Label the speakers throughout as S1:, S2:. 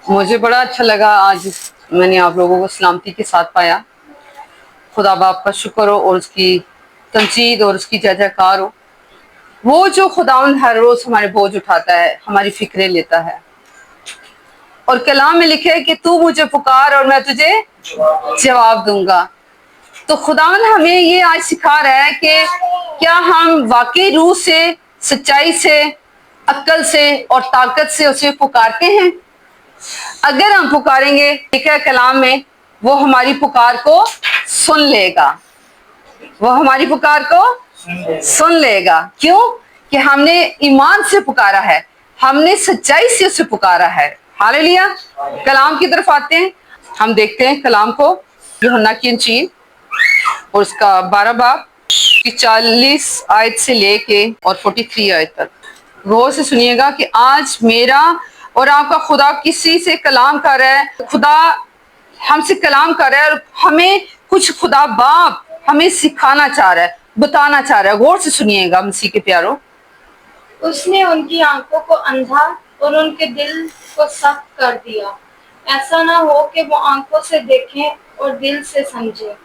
S1: मुझे बड़ा अच्छा लगा आज मैंने आप लोगों को सलामती के साथ पाया। खुदा बाप का शुक्र हो और उसकी तमजीद और उसकी जय जयकार हो। वो जो खुदावंद हर रोज हमारे बोझ उठाता है, हमारी फिक्रें लेता है, और कलाम में लिखे है कि तू मुझे पुकार और मैं तुझे जवाब दूंगा। तो खुदावंद हमें ये आज सिखा रहा है कि क्या हम वाकई रूह से, सच्चाई से, अक्ल से और ताकत से उसे पुकारते हैं। अगर हम पुकारेंगे, लिखा है कलाम में, वो हमारी पुकार को सुन लेगा। वो हमारी पुकार को सुन लेगा। क्यों? कि हमने ईमान से पुकारा है, हमने सच्चाई से उसे पुकारा है। हालेलुया। कलाम की तरफ आते हैं, हम देखते हैं कलाम को, यूहन्ना की इंजील और उसका 12 बाब की 40 आयत से लेके और 43 आयत तक गौर से सुनिएगा कि आज मेरा और आपका खुदा किसी से कलाम कर रहा है। खुदा हमसे कलाम कर रहा है और हमें कुछ खुदा बाप हमें सिखाना चाह रहा है, बताना चाह रहा है। गौर से सुनिएगा मसीह के प्यारो।
S2: उसने उनकी आंखों को अंधा और उनके दिल को सख्त कर दिया, ऐसा ना हो कि वो आंखों से देखें और दिल से समझें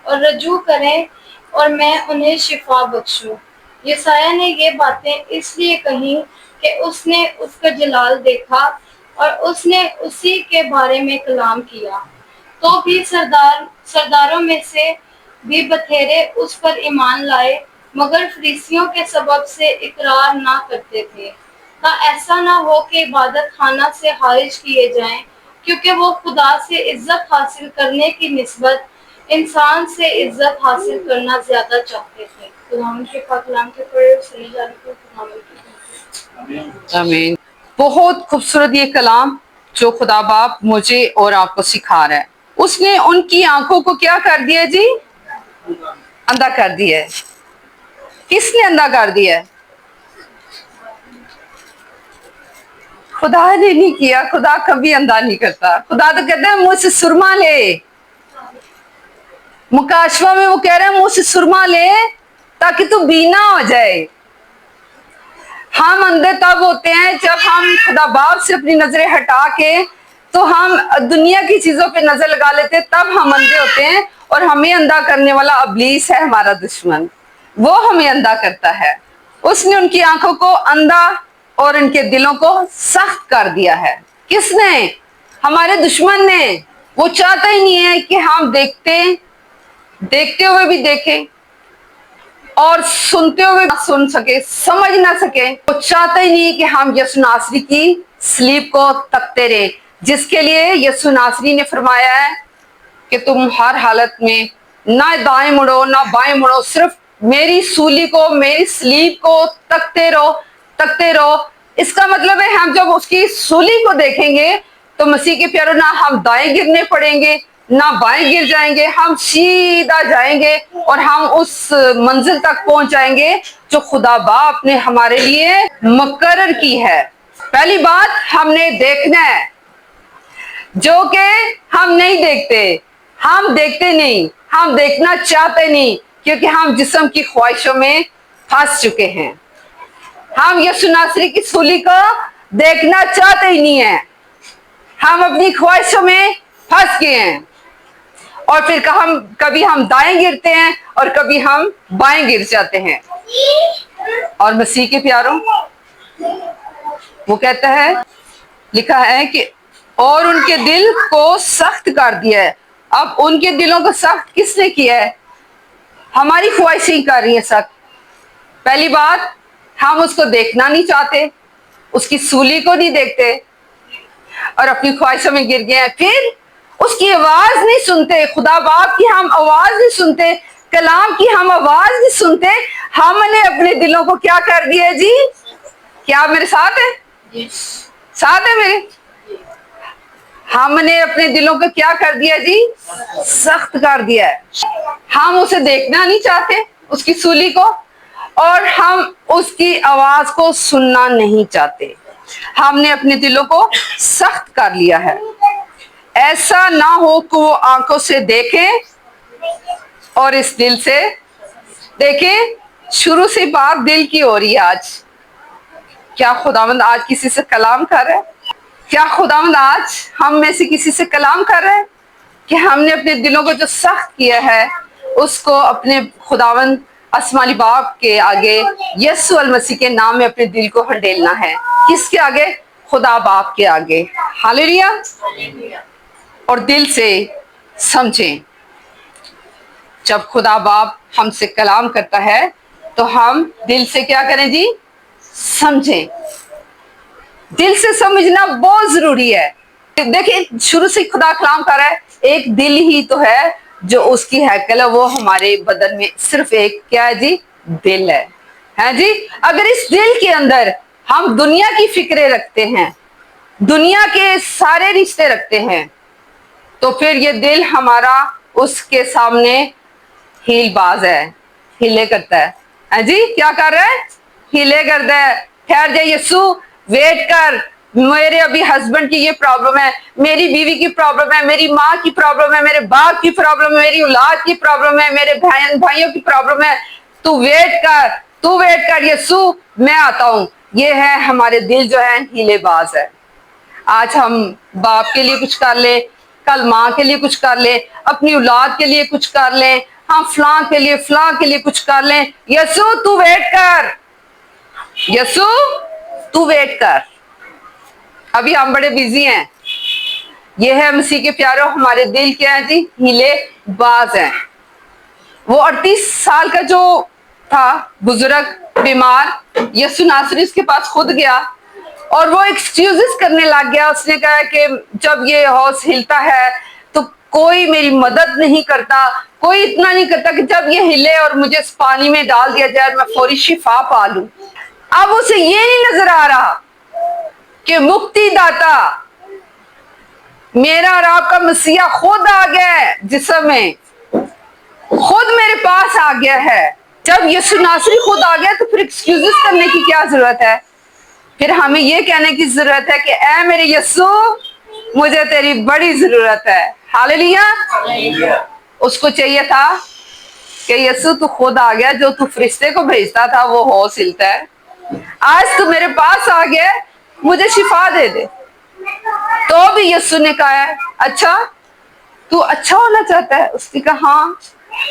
S2: और रजू करें और मैं उन्हें शिफा बख्शूं। यसाया ने ये बातें इसलिए कही कि उसने उसका जलाल देखा और उसने उसी के बारे में कलाम किया। तो भी सरदारों में से भी बथेरे उस पर ईमान लाए, मगर फरीसियों के सबब से इकरार ना करते थे, ता ऐसा ना हो कि इबादत खाना से खारिज किए जाएं, क्योंकि वो खुदा से इज्जत हासिल करने की निस्बत इंसान से इज्जत हासिल करना ज्यादा चाहते थे। खुदावंद के पाक कलाम के पढ़े सुने जाने को खुदावंद की
S1: आमीन। बहुत खूबसूरत ये कलाम जो खुदा बाप मुझे और आपको सिखा रहा है। उसने उनकी आंखों को क्या कर दिया जी? अंधा कर दिया है। किसने अंधा कर दिया है? खुदा ने नहीं किया। खुदा कभी अंधा नहीं करता। खुदा तो कहता है मुझसे सुरमा ले। मुकाशवा में वो कह रहे हैं मुझसे सुरमा ले ताकि तू बीना हो जाए। हम अंधे तब होते हैं जब हम खुदा बाप से अपनी नजरें हटा के तो हम दुनिया की चीजों पे नजर लगा लेते हैं, तब हम अंधे होते हैं। और हमें अंधा करने वाला इब्लीस है, हमारा दुश्मन। वो हमें अंधा करता है। उसने उनकी आंखों को अंधा और इनके दिलों को सख्त कर दिया है। किसने? हमारे दुश्मन ने। वो चाहता ही नहीं है कि हम देखते हुए भी देखें और सुनते हुए ना सुन सके, समझ ना सके। वो चाहता ही नहीं कि हम यीशु नासरी की स्लीप को तकते रहे, जिसके लिए यीशु नासरी ने फरमाया है कि तुम हर हालत में ना दाएं मुड़ो ना बाएं मुड़ो, सिर्फ मेरी सूली को, मेरी स्लीप को तकते रहो, तकते रहो। इसका मतलब है हम जब उसकी सूली को देखेंगे तो मसीह के प्यारों, ना हम दाएं गिरने पड़ेंगे ना बाएं गिर जाएंगे, हम सीधा जाएंगे और हम उस मंजिल तक पहुंच जाएंगे जो खुदा बाप ने हमारे लिए मुकर्रर की है। पहली बात, हमने देखना है जो कि हम नहीं देखते। हम देखते नहीं, हम देखना चाहते नहीं, क्योंकि हम जिस्म की ख्वाहिशों में फंस चुके हैं। हम यीशु नासरी की सूली को देखना चाहते ही नहीं है। हम अपनी ख्वाहिशों में फंस गए हैं और फिर कभी हम दाएं गिरते हैं और कभी हम बाएं गिर जाते हैं। और मसीह के प्यारों, वो कहता है, लिखा है कि और उनके दिल को सख्त कर दिया है। अब उनके दिलों को सख्त किसने किया है? हमारी ख्वाहिशें कर रही है सख्त। पहली बात, हम उसको देखना नहीं चाहते, उसकी सूली को नहीं देखते और अपनी ख्वाहिशों में गिर गए हैं। फिर उसकी आवाज नहीं सुनते, खुदा बाप की हम आवाज नहीं सुनते, कलाम की हम आवाज नहीं सुनते। हमने अपने दिलों को क्या कर दिया जी? क्या आप मेरे साथ है? साथ है मेरे? हमने अपने दिलों को क्या कर दिया जी? सख्त कर दिया है। हम उसे देखना नहीं चाहते, उसकी सूली को, और हम उसकी आवाज को सुनना नहीं चाहते। हमने अपने दिलों को सख्त कर लिया है। ऐसा ना हो कि वो आंखों से देखें और इस दिल से देखें। शुरू से बात दिल की हो रही है। आज क्या खुदावंद आज किसी से कलाम कर रहा है? क्या खुदावंद आज हम में से किसी से कलाम कर रहे हैं कि हमने अपने दिलों को जो सख्त किया है उसको अपने खुदावंद आसमानी बाप के आगे यीशु अल मसीह के नाम में अपने दिल को हंडेलना है। किसके आगे? खुदा बाप के आगे। हालेलुया। और दिल से समझें। जब खुदा बाप हमसे कलाम करता है तो हम दिल से क्या करें जी? समझें। दिल से समझना बहुत जरूरी है। देखिए शुरू से खुदा कलाम कर रहा है, एक दिल ही तो है जो उसकी हैकल है, वो हमारे बदन में सिर्फ एक क्या है जी? दिल है जी। अगर इस दिल के अंदर हम दुनिया की फिक्रें रखते हैं, दुनिया के सारे रिश्ते रखते हैं, तो फिर ये दिल हमारा उसके सामने हीलबाज है, हिले करता है जी। क्या कर रहा है? हिले करता है। ठहर जा यीशु, वेट कर, मेरे अभी हस्बैंड की ये प्रॉब्लम है, मेरी बीवी की प्रॉब्लम है, मेरी माँ की प्रॉब्लम है, मेरे बाप की प्रॉब्लम है, मेरी औलाद की प्रॉब्लम है, मेरे भाइयों की प्रॉब्लम है। तू वेट कर यीशु, मैं आता हूं। ये है हमारे दिल जो है हीलेबाज है। आज हम बाप के लिए कुछ कर ले, कल माँ के लिए कुछ कर ले, अपनी औलाद के लिए कुछ कर ले, हम फलां के लिए कुछ कर ले। यीशु तू वेट कर, यीशु तू वेट कर, अभी हम बड़े बिजी हैं। ये है मसीह के प्यारों, हमारे दिल क्या है जी? हिले बाज है। वो 38 साल का जो था बुजुर्ग बीमार, यीशु नासरी उसके पास खुद गया और वो एक्सक्यूजेस करने लग गया। उसने कहा कि जब ये हाउस हिलता है तो कोई मेरी मदद नहीं करता, कोई इतना नहीं करता कि जब ये हिले और मुझे इस पानी में डाल दिया जाए मैं फौरी शिफा पा लूं। अब उसे ये नहीं नजर आ रहा कि मुक्तिदाता मेरा और आपका मसीहा खुद आ गया है, जिस्म में खुद मेरे पास आ गया है। जब यीशु नासरी खुद आ गया तो फिर एक्सक्यूजेस करने की क्या जरूरत है? फिर हमें ये कहने की जरूरत है कि ऐ मेरे यीशु, मुझे तेरी बड़ी जरूरत है। हालेलुया। उसको चाहिए था कि यीशु तू खुद आ गया, जो तू फरिश्ते को भेजता था वो होश हिलता है, आज तू मेरे पास आ गया, मुझे शिफा दे दे। तो भी यीशु ने कहा अच्छा तू अच्छा होना चाहता है? उसने कहा हाँ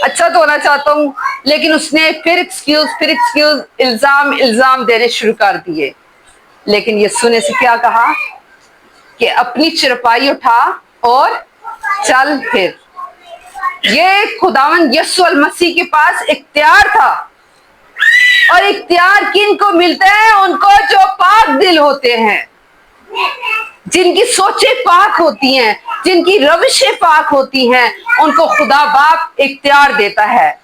S1: अच्छा तो होना चाहता हूँ। लेकिन उसने फिर एक्सक्यूज इल्जाम देने शुरू कर दिए। लेकिन यीशु ने से क्या कहा कि अपनी चरपाई उठा और चल फिर। ये खुदावंद यीशु अल मसीह के पास इख्तियार था, और इख्तियार किन को मिलता है? उनको जो पाक दिल होते हैं, जिनकी सोचें पाक होती हैं, जिनकी रविशें पाक होती हैं, उनको खुदा बाप इख्तियार देता है।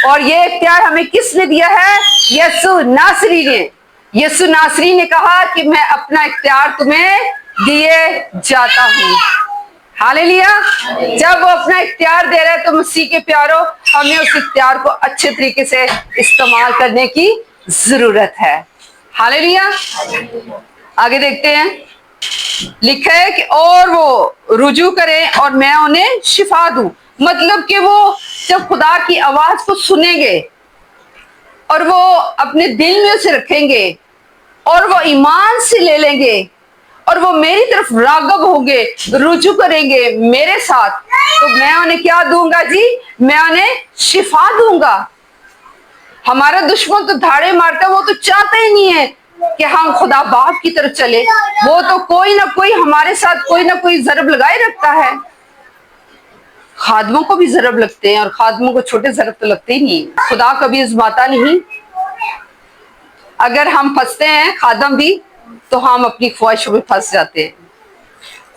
S1: और ये इख्तियार हमें किसने दिया है? यीशु नासरी ने। यीशु नासरी ने कहा कि मैं अपना इख्तियार तुम्हें दिए जाता हूं। हालेलुया। जब वो अपना इख्तियार दे रहे हैं तो मसीह के प्यारों, हमें उस इख्तियार को अच्छे तरीके से इस्तेमाल करने की जरूरत है। हालेलुया। आगे देखते हैं, लिखा है कि और वो रुजू करें और मैं उन्हें शिफा दूं। मतलब कि वो जब खुदा की आवाज को सुनेंगे और वो अपने दिल में उसे रखेंगे और वो ईमान से ले लेंगे और वो मेरी तरफ रागब होंगे, रुजू करेंगे मेरे साथ, तो मैं उन्हें क्या दूंगा जी? मैं उन्हें शिफा दूंगा। हमारा दुश्मन तो धाड़े मारता है, वो तो चाहता ही नहीं है कि हम खुदा बाप की तरफ चले। वो तो कोई ना कोई हमारे साथ कोई ना कोई जरब लगाए रखता है। खादमों को भी जरब लगते हैं और खादमों को छोटे जरब तो लगते ही नहीं। खुदा कभी आजमाता नहीं। अगर हम फंसते हैं खादम भी, तो हम अपनी ख्वाहिशों में फंस जाते हैं।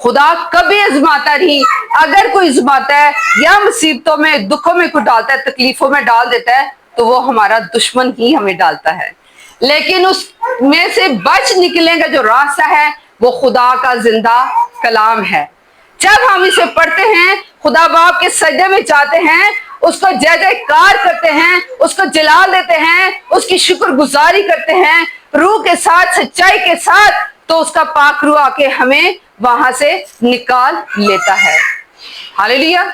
S1: खुदा कभी आजमाता नहीं। अगर कोई आजमाता है या मुसीबतों में, दुखों में कोई डालता है, तकलीफों में डाल देता है, तो वो हमारा दुश्मन ही हमें डालता है। लेकिन उसमें से बच निकलने का जो रास्ता है वो खुदा का जिंदा कलाम है। जब हम इसे पढ़ते हैं, खुदा बाप के सजदे में जाते हैं, उसको जय जयकार करते हैं, उसको जलाल देते हैं, उसकी शुक्रगुजारी करते हैं रूह के साथ, सच्चाई के साथ, तो उसका पाक रूह आके हमें वहां से निकाल लेता है। हालेलुया।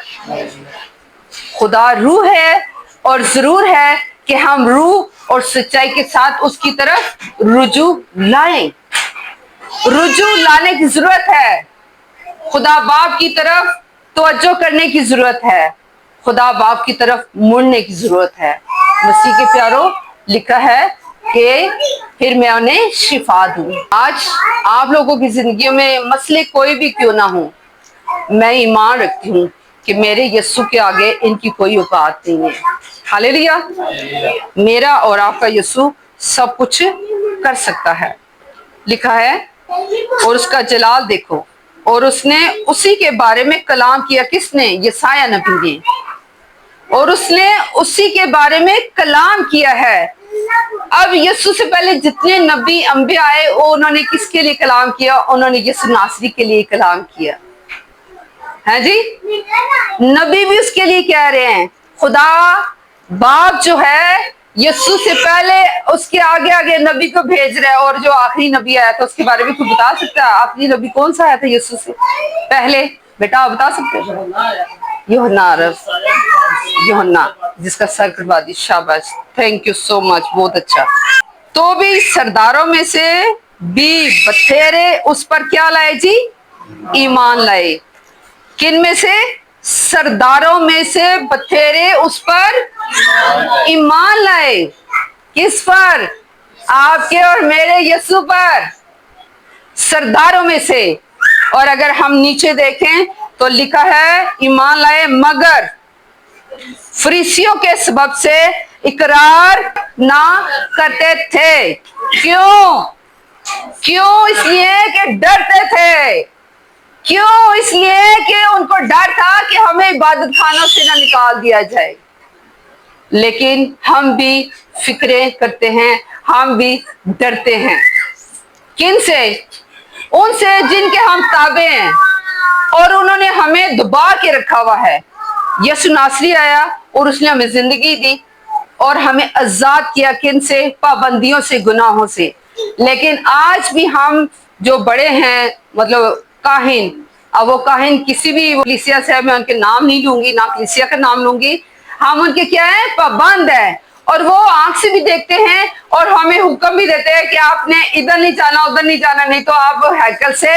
S1: खुदा रूह है और जरूर है कि हम रूह और सच्चाई के साथ उसकी तरफ रुजू लाएं। रुजू लाने की जरूरत है, खुदा बाप की तरफ तवज्जो करने की जरूरत है, खुदा बाप की तरफ मुड़ने की जरूरत है। मसीह के प्यारों, लिखा है कि फिर मैं उन्हें शिफा दूं। आज आप लोगों की जिंदगियों में मसले कोई भी क्यों ना हो, मैं ईमान रखती हूँ कि मेरे यीशु के आगे इनकी कोई औकात नहीं है। हालेलुया। मेरा और आपका यीशु सब कुछ कर सकता है। लिखा है, और उसका जलाल देखो, और उसने उसी के बारे में कलाम किया। किसने? यसाया नबी ने। और उसने उसी के बारे में कलाम किया है। अब यीशु से पहले जितने नबी अंबिया आए, उन्होंने किसके लिए कलाम किया? उन्होंने यीशु नासरी के लिए कलाम किया है जी। नबी भी उसके लिए कह रहे हैं। खुदा बाप जो है यीशु से पहले उसके आगे आगे नबी को भेज रहा है। और जो आखिरी नबी आया था उसके बारे में कुछ बता सकता है? आखिरी नबी कौन सा आया था यीशु से पहले? बेटा आप बता सकते हो? यूहन्ना, जिसका सर कटवा दी। शाबाश, थैंक यू सो मच, बहुत अच्छा। तो भी सरदारों में से भी बथेरे उस पर क्या लाए जी? ईमान लाए। किन में से? सरदारों में से बथेरे उस पर ईमान लाए। किस पर? आपके और मेरे यीशु पर, सरदारों में से। और अगर हम नीचे देखें तो लिखा है ईमान लाए, मगर फरीसियों के सबब से इकरार ना करते थे। क्यों? क्यों? इसलिए कि डरते थे। क्यों? इसलिए कि उनको डर था कि हमें इबादत खानों से ना निकाल दिया जाए। लेकिन हम भी फिक्रें करते हैं, हम भी डरते हैं। किन से? उनसे जिनके हम ताबे हैं और उन्होंने हमें दबा के रखा हुआ है। यीशु नासरी आया और उसने हमें जिंदगी दी और हमें आजाद किया। किन से? पाबंदियों से, गुनाहों से। लेकिन आज भी हम जो बड़े हैं, मतलब काहिन, अब वो काहिन किसी भी कलीसिया से, मैं उनके नाम नहीं लूंगी, ना कलीसिया का नाम लूंगी, हम उनके क्या है? पाबंद है। और वो आंख से भी देखते हैं और हमें हुक्म भी देते हैं कि आपने इधर नहीं जाना, उधर नहीं जाना, नहीं तो आप हैकल से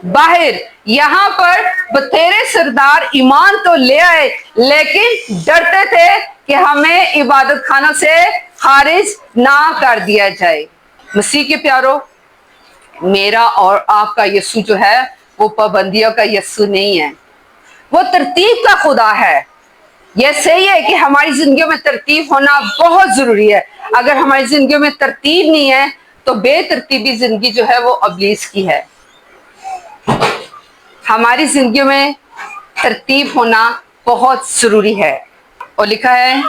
S1: बाहर। यहाँ पर बथेरे सरदार ईमान तो ले आए, लेकिन डरते थे कि हमें इबादत खानों से खारिज ना कर दिया जाए। मसीह के प्यारों, मेरा और आपका यीशु जो है वो पाबंदियों का यीशु नहीं है, वो तरतीब का खुदा है। यह सही है कि हमारी जिंदगी में तरतीब होना बहुत जरूरी है। अगर हमारी जिंदगी में तरतीब नहीं है तो बेतरतीबी जिंदगी जो है वो इब्लीस की है। हमारी जिंदगी में तरतीब होना बहुत जरूरी है। और लिखा है,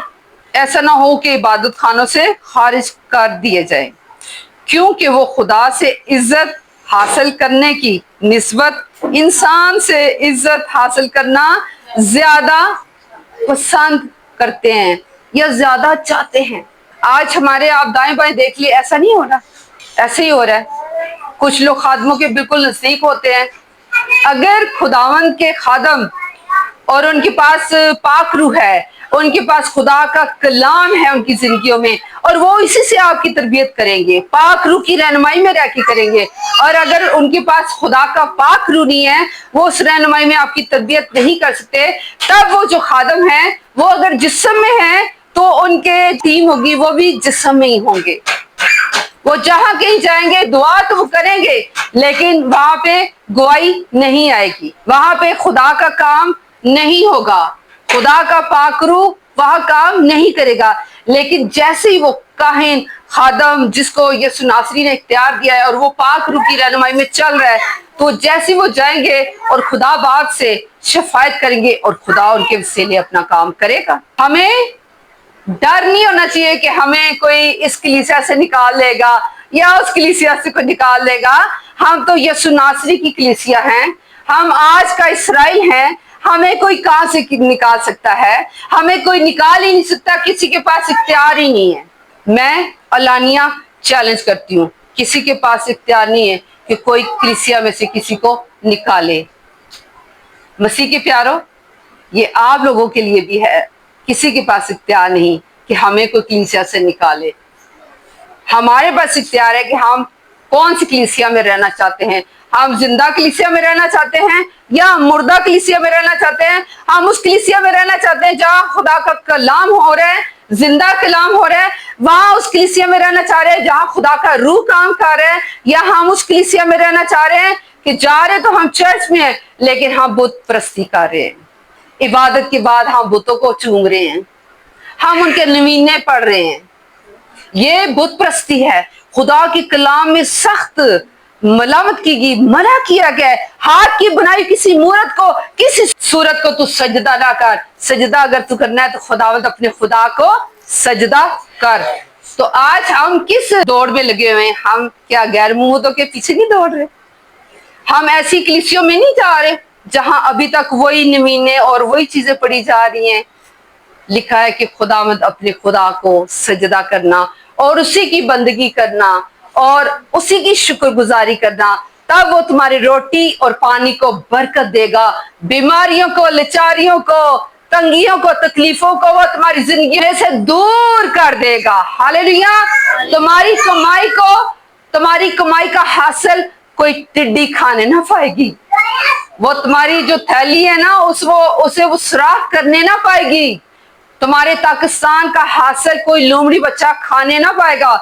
S1: ऐसा ना हो कि इबादत खानों से खारिज कर दिए जाए, क्योंकि वो खुदा से इज्जत हासिल करने की निस्बत इंसान से इज्जत हासिल करना ज्यादा पसंद करते हैं या ज्यादा चाहते हैं। आज हमारे आप दाएं बाएं देख लिए, ऐसा नहीं हो रहा? ऐसे ही हो रहा है। कुछ लोग खादमों के बिल्कुल नजदीक होते हैं। अगर खुदावंद के खादम और उनके पास पाक रूह है, उनके पास खुदा का कलाम है उनकी जिंदगियों में, और वो इसी से आपकी तरबियत करेंगे, पाक रूह की रहनुमाई में रह के करेंगे। और अगर उनके पास खुदा का पाक रूह नहीं है, वो उस रहनुमाई में आपकी तरबियत नहीं कर सकते, तब वो जो खादम है वो अगर जिस्म में है तो उनके टीम होगी, वो भी जिस्म में ही होंगे। वो जहां कहीं जाएंगे दुआ तो वो करेंगे, लेकिन वहां पे गवाही नहीं आएगी, वहां पे खुदा का काम नहीं होगा, खुदा का पाकरू वहां काम नहीं करेगा। लेकिन जैसे ही वो काहिन खादम जिसको यीशु नासरी ने इख्तियार दिया है और वो पाकरू की रहनुमाई में चल रहा है, तो जैसे ही वो जाएंगे और खुदा बाप से शफायत करेंगे और खुदा उनके वसीले अपना काम करेगा। हमें डर नहीं होना चाहिए कि हमें कोई इस कलीसिया से निकाल लेगा या उस कलीसिया से कोई निकाल लेगा। हम तो यीशु नासरी की कलीसिया हैं, हम आज का इस्राएल हैं, हमें कोई कहां से निकाल सकता है? हमें कोई निकाल ही नहीं सकता, किसी के पास इख्तियार ही नहीं है। मैं अलानिया चैलेंज करती हूँ, किसी के पास इख्तियार नहीं है कि कोई कलीसिया में से किसी को निकाले। मसीह के प्यारों, ये आप लोगों के लिए भी है, किसी के पास इख्तियार नहीं कि हमें कोई कलीसिया से निकाले। हमारे पास इख्तियार है कि हम कौन सी कलीसिया में रहना चाहते हैं? हम जिंदा कलीसिया में रहना चाहते हैं या मुर्दा कलीसिया में रहना चाहते हैं? हम उस कलीसिया में रहना चाहते हैं जहाँ खुदा का कलाम हो रहा है, जिंदा कलाम हो रहा है, वहां उस कलीसिया में रहना चाह रहे हैं जहाँ खुदा का रूह काम कर रहा है? या हम उस कलीसिया में रहना चाह रहे हैं कि जा रहे तो हम चर्च में हैं लेकिन हम बुत परस्ती कर रहे हैं, इबादत के बाद हम बुतों को चूम रहे हैं, हम उनके नवीने पढ़ रहे हैं? ये बुत परस्ती है। खुदा के कलाम में सख्त मलामत की गई, मना किया गया है, हाथ की बनाई किसी मूरत को, किसी सूरत को तू सजदा ना कर। सजदा अगर तू करना है तो खुदावंद अपने खुदा को सजदा कर। तो आज हम किस दौड़ में लगे हुए हैं? हम क्या गैर मुहूर्तों के पीछे नहीं दौड़ रहे? हम ऐसी कलीसियों में नहीं जा रहे जहां अभी तक वही नवीने और वही चीजें पढ़ी जा रही हैं? लिखा है कि खुदावंद अपने खुदा को सजदा करना और उसी की बंदगी करना और उसी की शुक्रगुजारी करना, तब वो तुम्हारी रोटी और पानी को बरकत देगा, बीमारियों को, लाचारियों को, तंगियों को, तकलीफों को वो तुम्हारी जिंदगी में से दूर कर देगा। हालेलुया। तुम्हारी कमाई का हासिल कोई टिड्डी खाने ना पाएगी। वो तुम्हारी जो थैली है ना उसे वो सुराख करने ना पाएगी। तुम्हारे पाकिस्तान का हासिल कोई लोमड़ी बच्चा खाने ना पाएगा।